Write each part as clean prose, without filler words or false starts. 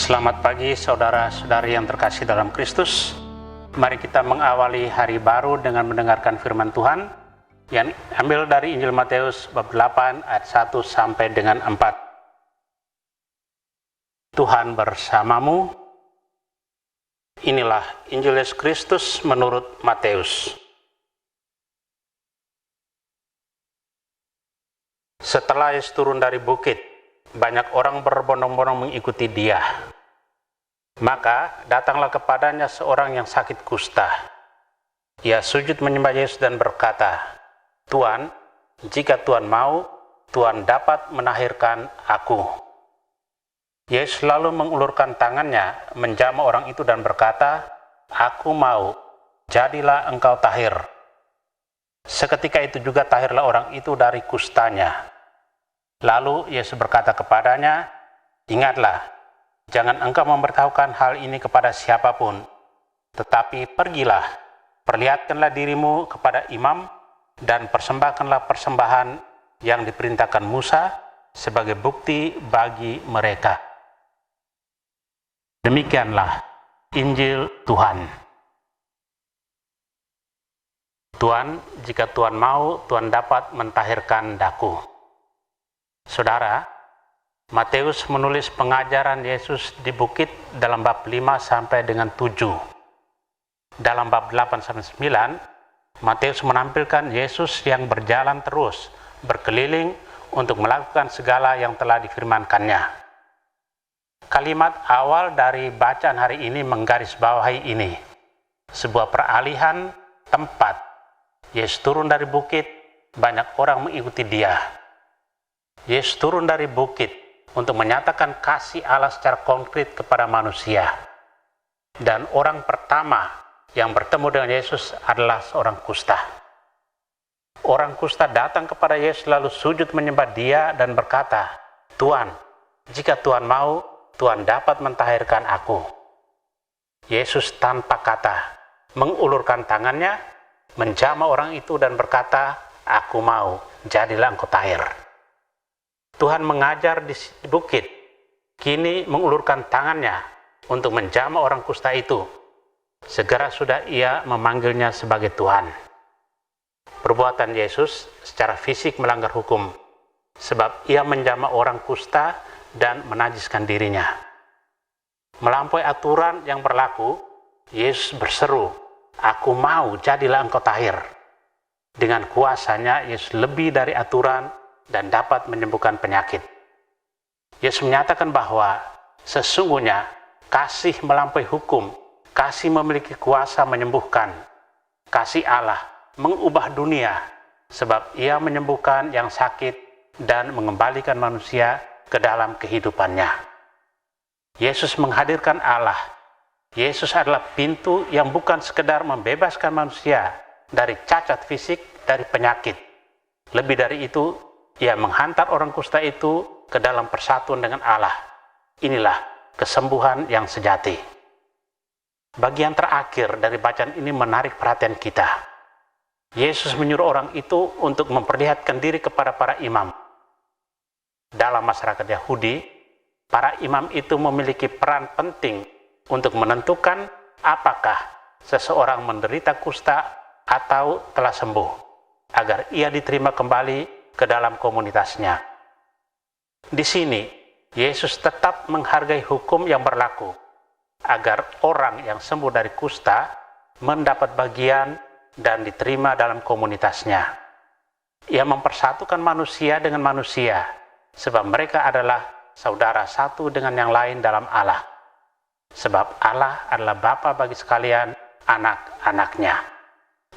Selamat pagi saudara-saudari yang terkasih dalam Kristus. Mari kita mengawali hari baru dengan mendengarkan firman Tuhan yang ambil dari Injil Matius bab 8 ayat 1 sampai dengan 4. Tuhan bersamamu. Inilah Injil Yesus Kristus menurut Matius. Setelah Yesus turun dari bukit, banyak orang berbondong-bondong mengikuti dia. Maka datanglah kepadanya seorang yang sakit kusta. Ia sujud menyembah Yesus dan berkata, "Tuan, jika Tuan mau, Tuan dapat menahirkan aku." Yesus lalu mengulurkan tangannya, menjamah orang itu dan berkata, "Aku mau, jadilah engkau tahir." Seketika itu juga tahirlah orang itu dari kustanya. Lalu Yesus berkata kepadanya, "Ingatlah, jangan engkau memberitahukan hal ini kepada siapapun, tetapi pergilah, perlihatkanlah dirimu kepada imam, dan persembahkanlah persembahan yang diperintahkan Musa sebagai bukti bagi mereka." Demikianlah Injil Tuhan. Tuan, jika Tuan mau, Tuan dapat mentahirkan daku. Saudara, Matius menulis pengajaran Yesus di bukit dalam bab 5 sampai dengan 7. Dalam bab 8 sampai 9, Matius menampilkan Yesus yang berjalan terus, berkeliling untuk melakukan segala yang telah difirmankannya. Kalimat awal dari bacaan hari ini menggarisbawahi ini, sebuah peralihan tempat. Yesus turun dari bukit, banyak orang mengikuti dia. Yesus turun dari bukit untuk menyatakan kasih Allah secara konkret kepada manusia. Dan orang pertama yang bertemu dengan Yesus adalah seorang kusta. Orang kusta datang kepada Yesus lalu sujud menyembah dia dan berkata, "Tuan, jika Tuan mau, Tuan dapat mentahirkan aku." Yesus tanpa kata mengulurkan tangannya, menjamah orang itu dan berkata, "Aku mau, jadilah engkau tahir." Tuhan mengajar di bukit, kini mengulurkan tangannya untuk menjamah orang kusta itu. Segera sudah ia memanggilnya sebagai Tuhan. Perbuatan Yesus secara fisik melanggar hukum, sebab ia menjamah orang kusta dan menajiskan dirinya. Melampaui aturan yang berlaku, Yesus berseru, "Aku mau, jadilah engkau tahir." Dengan kuasanya, Yesus lebih dari aturan dan dapat menyembuhkan penyakit. Yesus menyatakan bahwa sesungguhnya kasih melampaui hukum, kasih memiliki kuasa menyembuhkan. Kasih Allah mengubah dunia sebab ia menyembuhkan yang sakit dan mengembalikan manusia ke dalam kehidupannya. Yesus menghadirkan Allah. Yesus adalah pintu yang bukan sekedar membebaskan manusia dari cacat fisik, dari penyakit. Lebih dari itu, ia menghantar orang kusta itu ke dalam persatuan dengan Allah. Inilah kesembuhan yang sejati. Bagian terakhir dari bacaan ini menarik perhatian kita. Yesus menyuruh orang itu untuk memperlihatkan diri kepada para imam. Dalam masyarakat Yahudi, para imam itu memiliki peran penting untuk menentukan apakah seseorang menderita kusta atau telah sembuh, agar ia diterima kembali ke dalam komunitasnya. Di sini, Yesus tetap menghargai hukum yang berlaku, agar orang yang sembuh dari kusta mendapat bagian dan diterima dalam komunitasnya. Ia mempersatukan manusia dengan manusia, sebab mereka adalah saudara satu dengan yang lain dalam Allah. Sebab Allah adalah Bapa bagi sekalian anak-anaknya.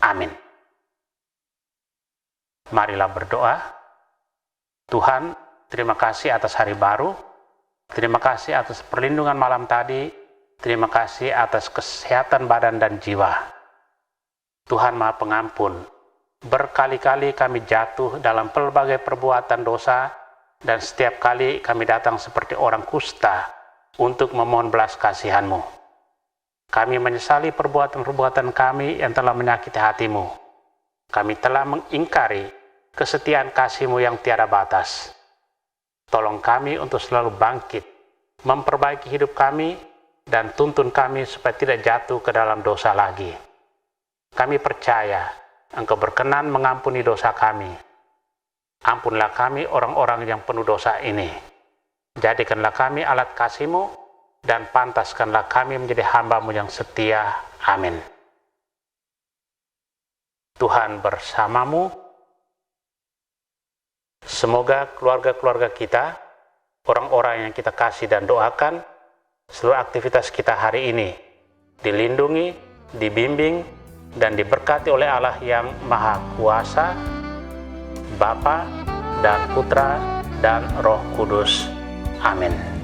Amin. Marilah berdoa. Tuhan, terima kasih atas hari baru. Terima kasih atas perlindungan malam tadi. Terima kasih atas kesehatan badan dan jiwa. Tuhan Maha Pengampun, berkali-kali kami jatuh dalam pelbagai perbuatan dosa, dan setiap kali kami datang seperti orang kusta untuk memohon belas kasihan-Mu. Kami menyesali perbuatan-perbuatan kami yang telah menyakiti hati-Mu. Kami telah mengingkari kesetiaan kasih-Mu yang tiada batas. Tolong kami untuk selalu bangkit memperbaiki hidup kami, dan tuntun kami supaya tidak jatuh ke dalam dosa lagi. Kami percaya Engkau berkenan mengampuni dosa kami. Ampunlah kami orang-orang yang penuh dosa ini. Jadikanlah kami alat kasih-Mu, dan pantaskanlah kami menjadi hamba-Mu yang setia. Amin. Tuhan bersamamu. Semoga keluarga-keluarga kita, orang-orang yang kita kasih dan doakan, seluruh aktivitas kita hari ini dilindungi, dibimbing, dan diberkati oleh Allah yang Maha Kuasa, Bapa dan Putra dan Roh Kudus. Amin.